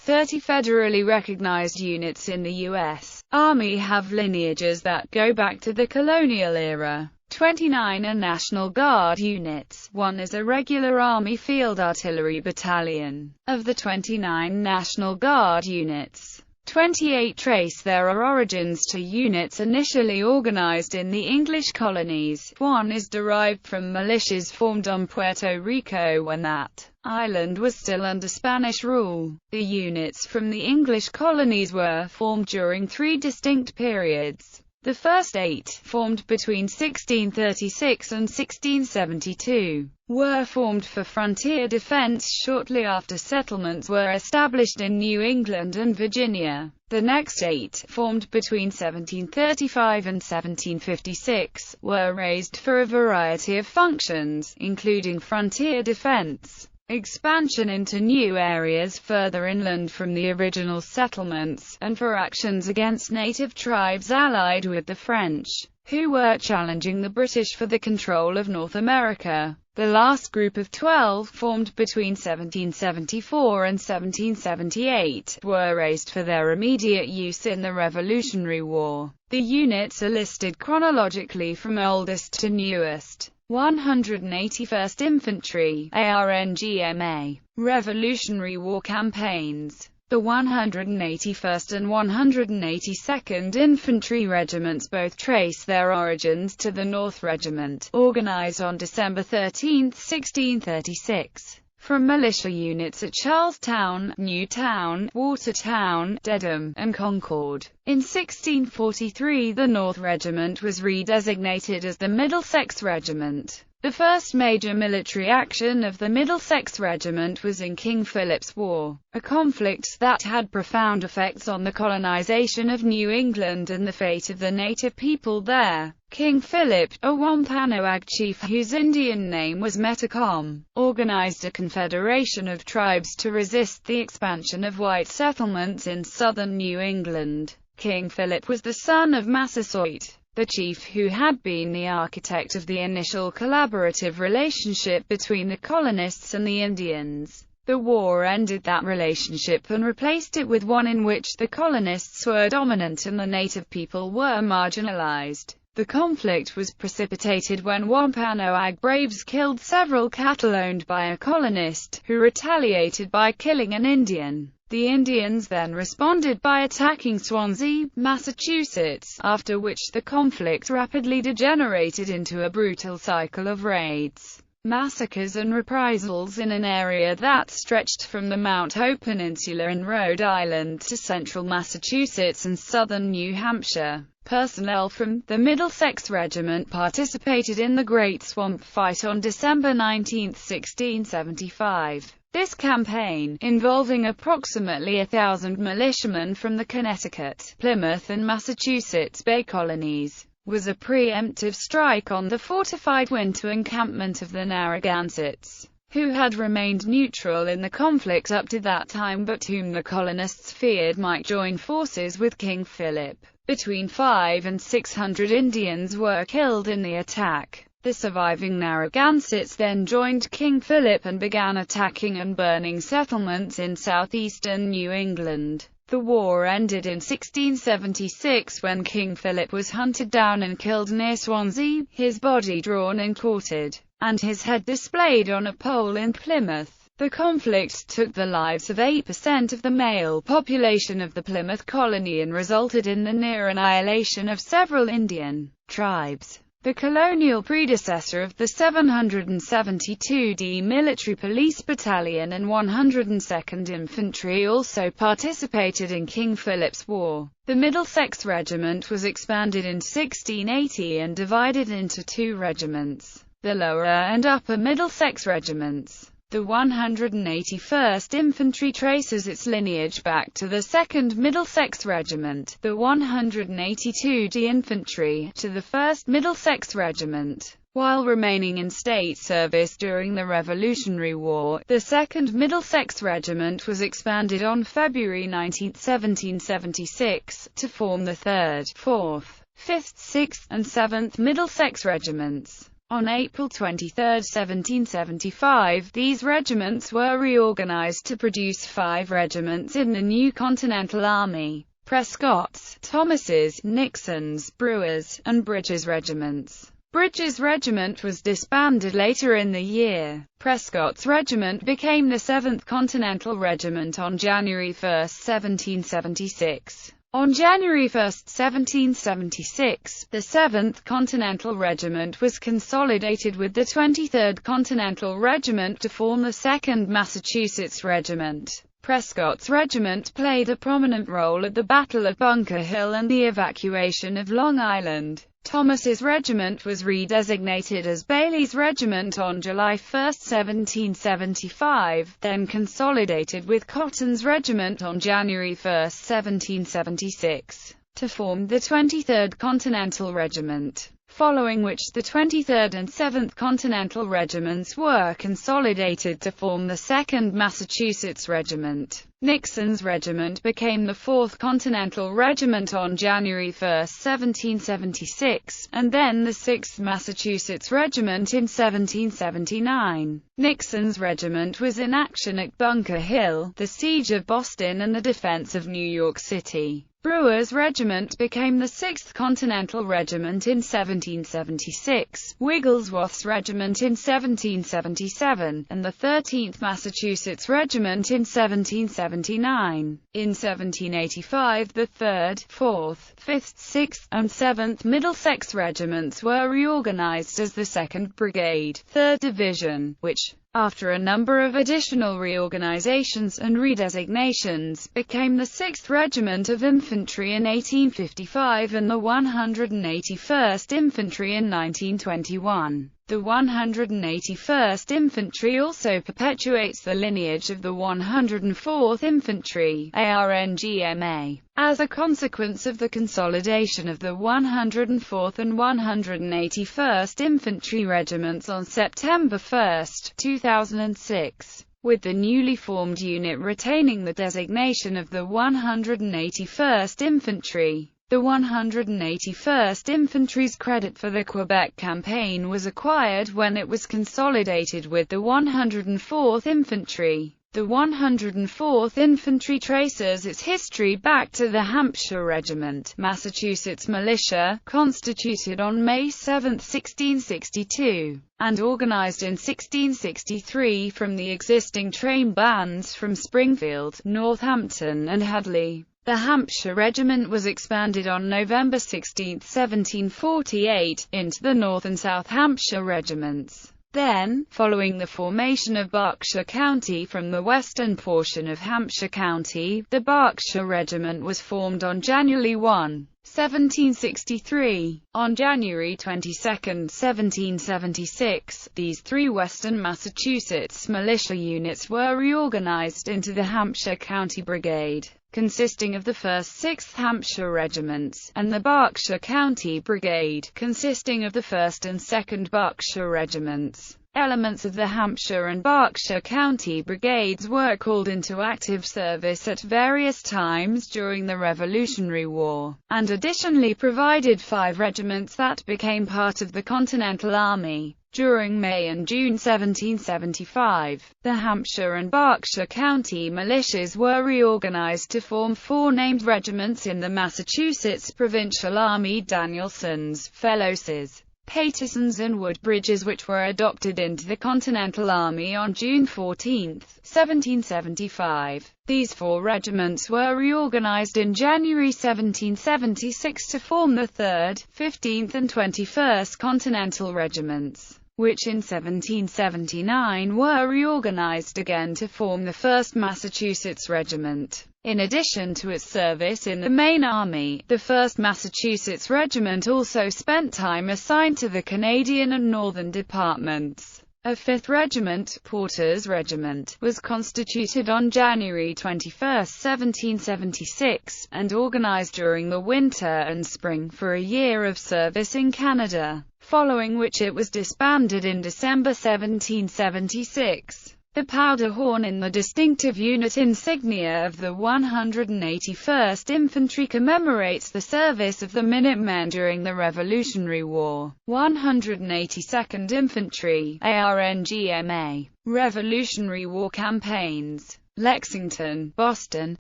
30 federally recognized units in the U.S. Army have lineages that go back to the colonial era. 29 are National Guard units. 1 is a regular Army Field Artillery Battalion. Of the 29 National Guard units, 28 trace their origins to units initially organized in the English colonies. 1 is derived from militias formed on Puerto Rico when that island was still under Spanish rule. The units from the English colonies were formed during 3 distinct periods. The first 8, formed between 1636 and 1672, were formed for frontier defense shortly after settlements were established in New England and Virginia. The next 8, formed between 1735 and 1756, were raised for a variety of functions, including frontier defense, expansion into new areas further inland from the original settlements, and for actions against native tribes allied with the French, who were challenging the British for the control of North America. The last group of 12, formed between 1774 and 1778, were raised for their immediate use in the Revolutionary War. The units are listed chronologically from oldest to newest. 181st Infantry, ARNGMA, Revolutionary War campaigns. The 181st and 182nd Infantry Regiments both trace their origins to the North Regiment, organized on December 13, 1636. From militia units at Charlestown, Newtown, Watertown, Dedham, and Concord. In 1643 the North Regiment was redesignated as the Middlesex Regiment. The first major military action of the Middlesex Regiment was in King Philip's War, a conflict that had profound effects on the colonization of New England and the fate of the native people there. King Philip, a Wampanoag chief whose Indian name was Metacom, organized a confederation of tribes to resist the expansion of white settlements in southern New England. King Philip was the son of Massasoit, the chief who had been the architect of the initial collaborative relationship between the colonists and the Indians. The war ended that relationship and replaced it with one in which the colonists were dominant and the native people were marginalized. The conflict was precipitated when Wampanoag braves killed several cattle owned by a colonist, who retaliated by killing an Indian. The Indians then responded by attacking Swansea, Massachusetts, after which the conflict rapidly degenerated into a brutal cycle of raids, massacres and reprisals in an area that stretched from the Mount Hope Peninsula in Rhode Island to central Massachusetts and southern New Hampshire. Personnel from the Middlesex Regiment participated in the Great Swamp Fight on December 19, 1675. This campaign, involving approximately 1,000 militiamen from the Connecticut, Plymouth and Massachusetts Bay colonies, was a preemptive strike on the fortified winter encampment of the Narragansetts, who had remained neutral in the conflict up to that time but whom the colonists feared might join forces with King Philip. Between 500 and 600 Indians were killed in the attack. The surviving Narragansetts then joined King Philip and began attacking and burning settlements in southeastern New England. The war ended in 1676 when King Philip was hunted down and killed near Swansea, his body drawn and quartered, and his head displayed on a pole in Plymouth. The conflict took the lives of 8% of the male population of the Plymouth colony and resulted in the near annihilation of several Indian tribes. The colonial predecessor of the 772d Military Police Battalion and 102nd Infantry also participated in King Philip's War. The Middlesex Regiment was expanded in 1680 and divided into 2 regiments, the Lower and Upper Middlesex Regiments. The 181st Infantry traces its lineage back to the 2nd Middlesex Regiment, the 182d Infantry to the 1st Middlesex Regiment. While remaining in state service during the Revolutionary War, the 2nd Middlesex Regiment was expanded on February 19, 1776, to form the 3rd, 4th, 5th, 6th, and 7th Middlesex Regiments. On April 23, 1775, these regiments were reorganized to produce 5 regiments in the new Continental Army: Prescott's, Thomas's, Nixon's, Brewer's, and Bridges regiments. Bridges' regiment was disbanded later in the year. Prescott's regiment became the 7th Continental Regiment on January 1, 1776. On January 1, 1776, the 7th Continental Regiment was consolidated with the 23rd Continental Regiment to form the 2nd Massachusetts Regiment. Prescott's regiment played a prominent role at the Battle of Bunker Hill and the evacuation of Long Island. Thomas's regiment was redesignated as Bailey's Regiment on July 1, 1775, then consolidated with Cotton's regiment on January 1, 1776, to form the 23rd Continental Regiment, following which the 23rd and 7th Continental Regiments were consolidated to form the 2nd Massachusetts Regiment. Nixon's regiment became the 4th Continental Regiment on January 1, 1776, and then the 6th Massachusetts Regiment in 1779. Nixon's regiment was in action at Bunker Hill, the siege of Boston and the defense of New York City. Brewer's regiment became the 6th Continental Regiment in 1776, Wigglesworth's regiment in 1777, and the 13th Massachusetts Regiment in 1779. In 1785, the 3rd, 4th, 5th, 6th, and 7th Middlesex regiments were reorganized as the 2nd Brigade, 3rd Division, which, after a number of additional reorganizations and redesignations, became the 6th Regiment of Infantry in 1855 and the 181st Infantry in 1921. The 181st Infantry also perpetuates the lineage of the 104th Infantry, ARNGMA. As a consequence of the consolidation of the 104th and 181st Infantry Regiments on September 1, 2006, with the newly formed unit retaining the designation of the 181st Infantry. The 181st Infantry's credit for the Quebec campaign was acquired when it was consolidated with the 104th Infantry. The 104th Infantry traces its history back to the Hampshire Regiment, Massachusetts militia, constituted on May 7, 1662, and organized in 1663 from the existing train bands from Springfield, Northampton, and Hadley. The Hampshire Regiment was expanded on November 16, 1748, into the North and South Hampshire Regiments. Then, following the formation of Berkshire County from the western portion of Hampshire County, the Berkshire Regiment was formed on January 1, 1763. On January 22, 1776, these 3 western Massachusetts militia units were reorganized into the Hampshire County Brigade, consisting of the 1st 6th Hampshire Regiments, and the Berkshire County Brigade, consisting of the 1st and 2nd Berkshire Regiments. Elements of the Hampshire and Berkshire County Brigades were called into active service at various times during the Revolutionary War, and additionally provided 5 regiments that became part of the Continental Army. During May and June 1775, the Hampshire and Berkshire County militias were reorganized to form 4 named regiments in the Massachusetts Provincial Army: Danielson's, Fellows's, Paterson's and Woodbridge's, which were adopted into the Continental Army on June 14, 1775. These 4 regiments were reorganized in January 1776 to form the 3rd, 15th and 21st Continental Regiments, which in 1779 were reorganized again to form the 1st Massachusetts Regiment. In addition to its service in the main army, the 1st Massachusetts Regiment also spent time assigned to the Canadian and Northern Departments. A 5th Regiment, Porter's Regiment, was constituted on January 21, 1776, and organized during the winter and spring for a year of service in Canada, following which it was disbanded in December 1776. The powder horn in the distinctive unit insignia of the 181st Infantry commemorates the service of the Minutemen during the Revolutionary War. 182nd Infantry, ARNGMA. Revolutionary War campaigns: Lexington, Boston,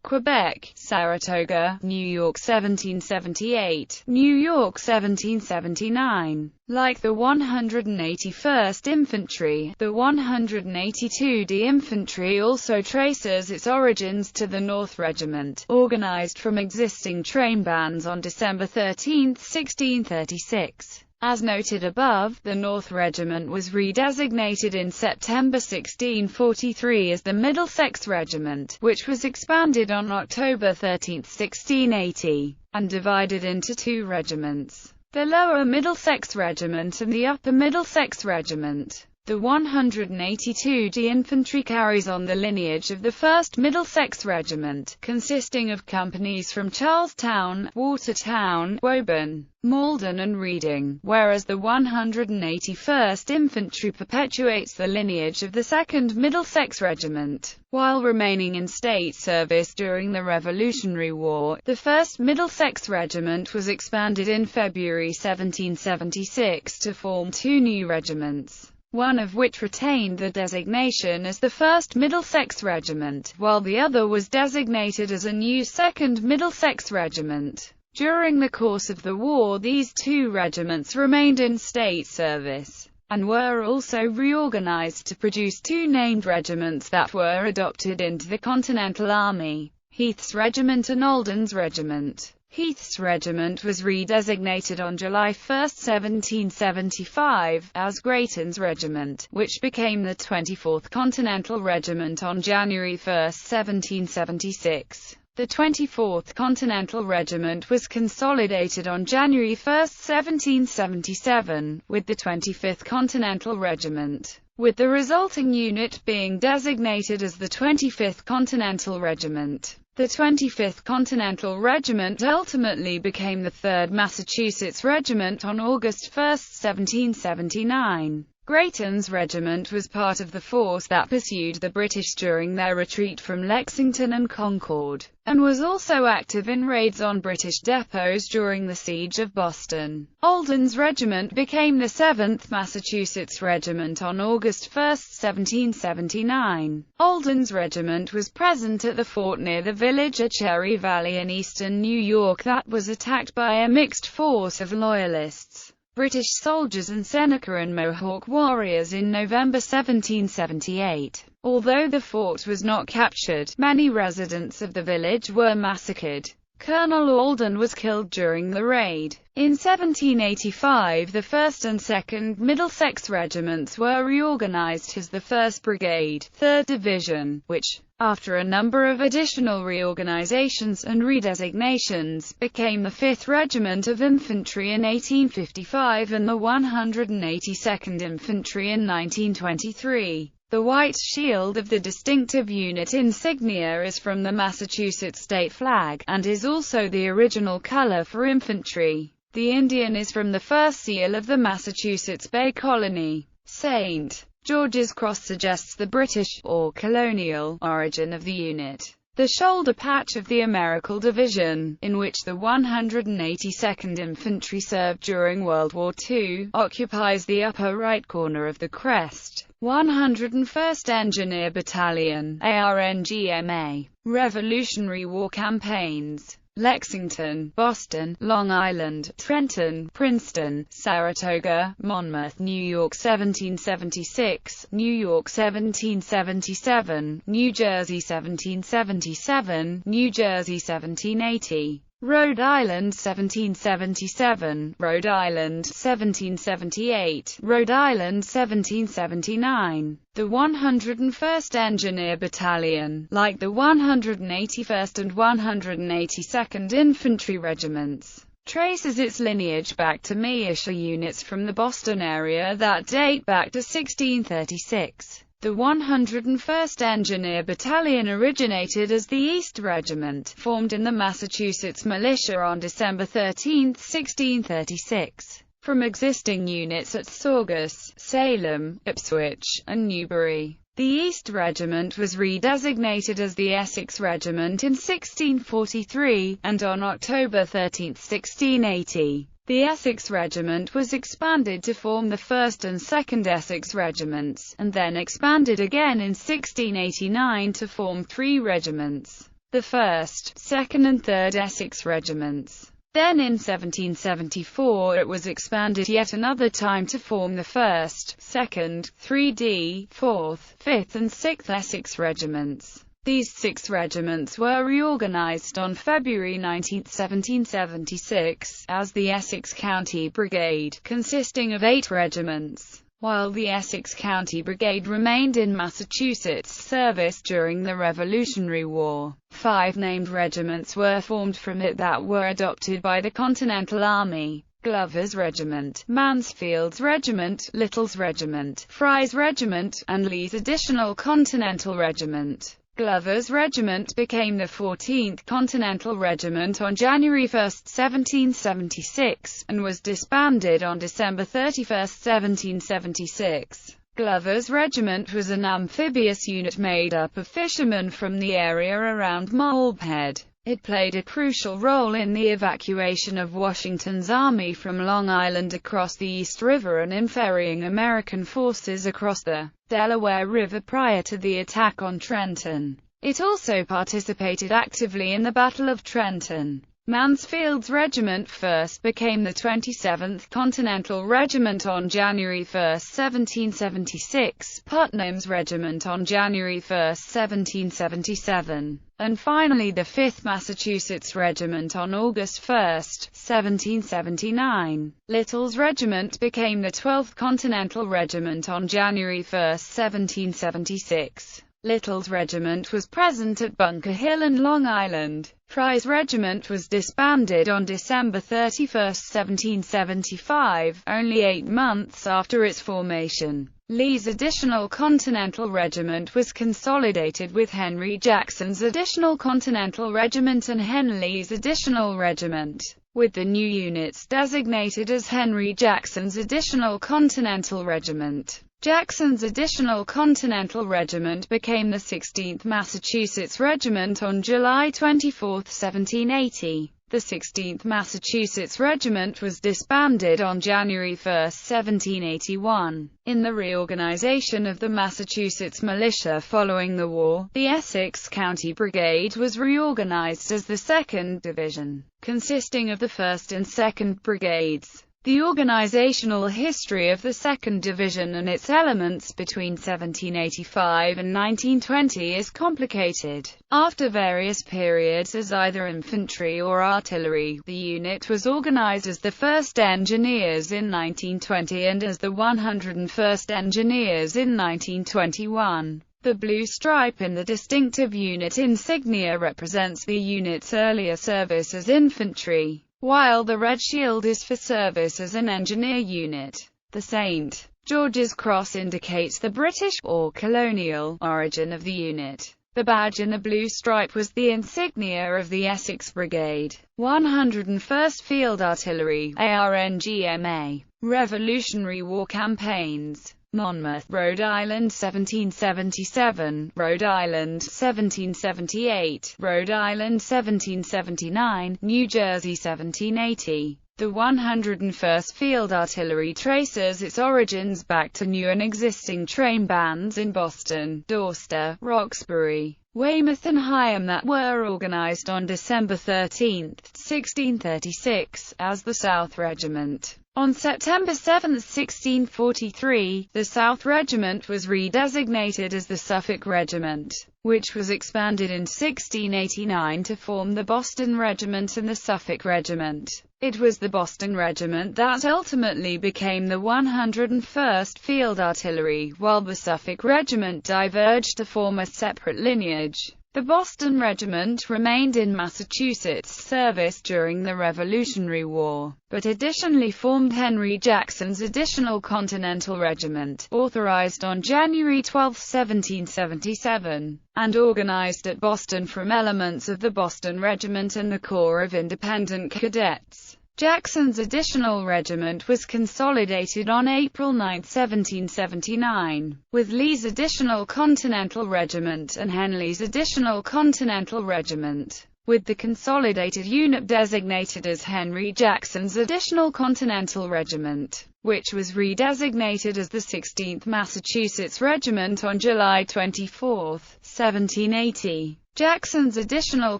Quebec, Saratoga, New York 1778, New York 1779. Like the 181st Infantry, the 182d Infantry also traces its origins to the North Regiment, organized from existing train bands on December 13, 1636. As noted above, the North Regiment was redesignated in September 1643 as the Middlesex Regiment, which was expanded on October 13, 1680, and divided into two regiments: the Lower Middlesex Regiment and the Upper Middlesex Regiment. The 182d Infantry carries on the lineage of the 1st Middlesex Regiment, consisting of companies from Charlestown, Watertown, Woburn, Malden and Reading, whereas the 181st Infantry perpetuates the lineage of the 2nd Middlesex Regiment. While remaining in state service during the Revolutionary War, the 1st Middlesex Regiment was expanded in February 1776 to form two new regiments, one of which retained the designation as the 1st Middlesex Regiment, while the other was designated as a new 2nd Middlesex Regiment. During the course of the war, these two regiments remained in state service, and were also reorganized to produce two named regiments that were adopted into the Continental Army: Heath's Regiment and Alden's Regiment. Heath's Regiment was redesignated on July 1, 1775, as Grayton's Regiment, which became the 24th Continental Regiment on January 1, 1776. The 24th Continental Regiment was consolidated on January 1, 1777, with the 25th Continental Regiment, with the resulting unit being designated as the 25th Continental Regiment. The 25th Continental Regiment ultimately became the 3rd Massachusetts Regiment on August 1, 1779. Grayton's Regiment was part of the force that pursued the British during their retreat from Lexington and Concord, and was also active in raids on British depots during the Siege of Boston. Alden's Regiment became the 7th Massachusetts Regiment on August 1, 1779. Alden's Regiment was present at the fort near the village of Cherry Valley in eastern New York that was attacked by a mixed force of Loyalists, British soldiers and Seneca and Mohawk warriors in November 1778. Although the fort was not captured, many residents of the village were massacred. Colonel Alden was killed during the raid. In 1785, the 1st and 2nd Middlesex Regiments were reorganized as the 1st Brigade, 3rd Division, which, after a number of additional reorganizations and redesignations, became the 5th Regiment of Infantry in 1855 and the 182nd Infantry in 1923. The white shield of the distinctive unit insignia is from the Massachusetts state flag, and is also the original color for infantry. The Indian is from the first seal of the Massachusetts Bay Colony. St. George's Cross suggests the British, or colonial, origin of the unit. The shoulder patch of the American Division, in which the 182nd Infantry served during World War II, occupies the upper right corner of the crest. 101st Engineer Battalion, ARNGMA. Revolutionary War campaigns: Lexington, Boston, Long Island, Trenton, Princeton, Saratoga, Monmouth, New York 1776, New York 1777, New Jersey 1777, New Jersey 1780. Rhode Island 1777, Rhode Island 1778, Rhode Island 1779. The 101st Engineer Battalion, like the 181st and 182nd Infantry Regiments, traces its lineage back to militia units from the Boston area that date back to 1636. The 101st Engineer Battalion originated as the East Regiment, formed in the Massachusetts Militia on December 13, 1636, from existing units at Saugus, Salem, Ipswich, and Newbury. The East Regiment was redesignated as the Essex Regiment in 1643, and on October 13, 1680, the Essex Regiment was expanded to form the 1st and 2nd Essex Regiments, and then expanded again in 1689 to form 3 regiments, the 1st, 2nd and 3rd Essex Regiments. Then in 1774 it was expanded yet another time to form the 1st, 2nd, 3d, 4th, 5th and 6th Essex Regiments. These 6 regiments were reorganized on February 19, 1776, as the Essex County Brigade, consisting of 8 regiments. While the Essex County Brigade remained in Massachusetts service during the Revolutionary War, 5 named regiments were formed from it that were adopted by the Continental Army: Glover's Regiment, Mansfield's Regiment, Little's Regiment, Fry's Regiment, and Lee's Additional Continental Regiment. Glover's Regiment became the 14th Continental Regiment on January 1, 1776, and was disbanded on December 31, 1776. Glover's Regiment was an amphibious unit made up of fishermen from the area around Malpead. It played a crucial role in the evacuation of Washington's army from Long Island across the East River and in ferrying American forces across the Delaware River prior to the attack on Trenton. It also participated actively in the Battle of Trenton. Mansfield's Regiment first became the 27th Continental Regiment on January 1, 1776, Putnam's Regiment on January 1, 1777, and finally the 5th Massachusetts Regiment on August 1, 1779. Little's Regiment became the 12th Continental Regiment on January 1, 1776. Little's Regiment was present at Bunker Hill and Long Island. Fry's Regiment was disbanded on December 31, 1775, only 8 months after its formation. Lee's Additional Continental Regiment was consolidated with Henry Jackson's Additional Continental Regiment and Henley's Additional Regiment, with the new units designated as Henry Jackson's Additional Continental Regiment. Jackson's Additional Continental Regiment became the 16th Massachusetts Regiment on July 24, 1780. The 16th Massachusetts Regiment was disbanded on January 1, 1781. In the reorganization of the Massachusetts militia following the war, the Essex County Brigade was reorganized as the 2nd Division, consisting of the 1st and 2nd Brigades. The organizational history of the 2nd Division and its elements between 1785 and 1920 is complicated. After various periods as either infantry or artillery, the unit was organized as the 1st Engineers in 1920 and as the 101st Engineers in 1921. The blue stripe in the distinctive unit insignia represents the unit's earlier service as infantry, while the red shield is for service as an engineer unit. The St. George's Cross indicates the British, or colonial, origin of the unit. The badge in the blue stripe was the insignia of the Essex Brigade, 101st Field Artillery, ARNGMA. Revolutionary War campaigns: Monmouth, Rhode Island 1777, Rhode Island 1778, Rhode Island 1779, New Jersey 1780. The 101st Field Artillery traces its origins back to new and existing train bands in Boston, Dorchester, Roxbury, Weymouth and Higham that were organized on December 13, 1636, as the South Regiment. On September 7, 1643, the South Regiment was redesignated as the Suffolk Regiment, which was expanded in 1689 to form the Boston Regiment and the Suffolk Regiment. It was the Boston Regiment that ultimately became the 101st Field Artillery, while the Suffolk Regiment diverged to form a separate lineage. The Boston Regiment remained in Massachusetts service during the Revolutionary War, but additionally formed Henry Jackson's Additional Continental Regiment, authorized on January 12, 1777, and organized at Boston from elements of the Boston Regiment and the Corps of Independent Cadets. Jackson's additional regiment was consolidated on April 9, 1779, with Lee's additional Continental Regiment and Henley's additional Continental Regiment, with the consolidated unit designated as Henry Jackson's additional Continental Regiment, which was redesignated as the 16th Massachusetts Regiment on July 24, 1780. Jackson's additional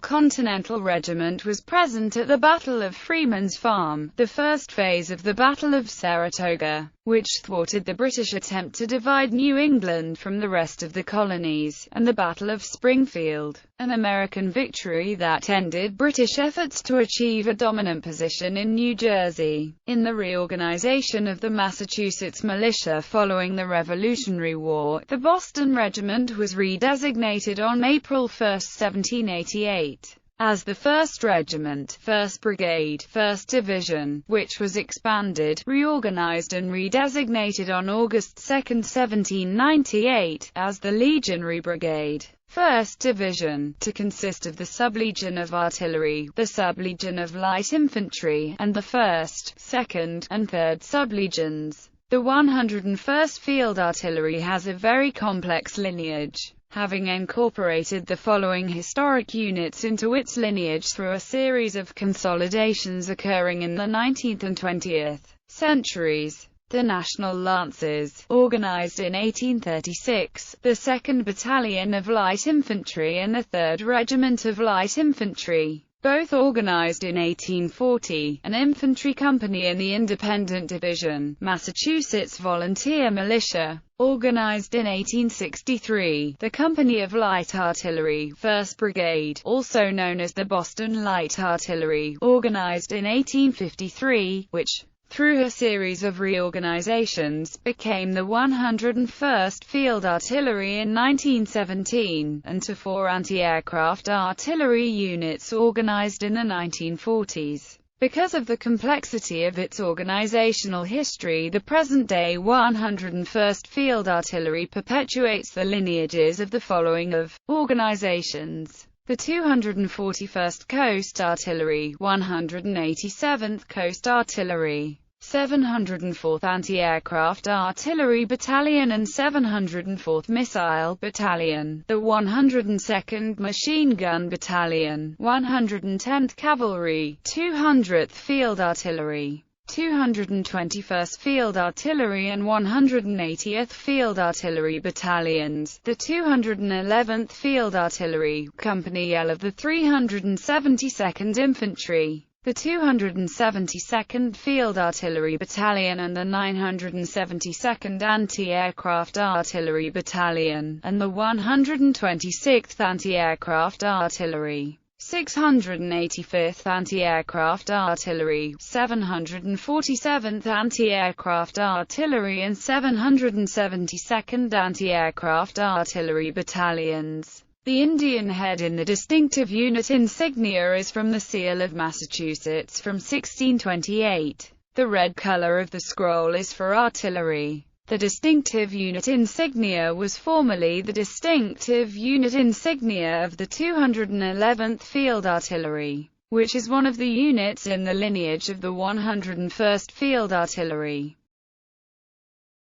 Continental Regiment was present at the Battle of Freeman's Farm, the first phase of the Battle of Saratoga, which thwarted the British attempt to divide New England from the rest of the colonies, and the Battle of Springfield, an American victory that ended British efforts to achieve a dominant position in New Jersey. In the reorganization of the Massachusetts militia following the Revolutionary War, the Boston Regiment was redesignated on April 1, 1788, as the 1st Regiment, 1st Brigade, 1st Division, which was expanded, reorganized and redesignated on August 2, 1798, as the Legionary Brigade, 1st Division, to consist of the Sublegion of Artillery, the Sublegion of Light Infantry, and the 1st, 2nd, and 3rd Sublegions. The 101st Field Artillery has a very complex lineage, having incorporated the following historic units into its lineage through a series of consolidations occurring in the 19th and 20th centuries. The National Lancers, organized in 1836, the 2nd Battalion of Light Infantry and the 3rd Regiment of Light Infantry, both organized in 1840, an infantry company in the Independent Division, Massachusetts Volunteer Militia, organized in 1863, the Company of Light Artillery, 1st Brigade, also known as the Boston Light Artillery, organized in 1853, which, through a series of reorganizations, became the 101st Field Artillery in 1917, and to 4 anti-aircraft artillery units organized in the 1940s. Because of the complexity of its organizational history, the present-day 101st Field Artillery perpetuates the lineages of the following of organizations: the 241st Coast Artillery, 187th Coast Artillery, 704th Anti-Aircraft Artillery Battalion and 704th Missile Battalion, the 102nd Machine Gun Battalion, 110th Cavalry, 200th Field Artillery, 221st Field Artillery and 180th Field Artillery Battalions, the 211th Field Artillery, Company L of the 372nd Infantry, the 272nd Field Artillery Battalion and the 972nd Anti-Aircraft Artillery Battalion, and the 126th Anti-Aircraft Artillery, 685th Anti-Aircraft Artillery, 747th Anti-Aircraft Artillery and 772nd Anti-Aircraft Artillery Battalions. The Indian head in the distinctive unit insignia is from the Seal of Massachusetts from 1628. The red color of the scroll is for artillery. The distinctive unit insignia was formerly the distinctive unit insignia of the 211th Field Artillery, which is one of the units in the lineage of the 101st Field Artillery.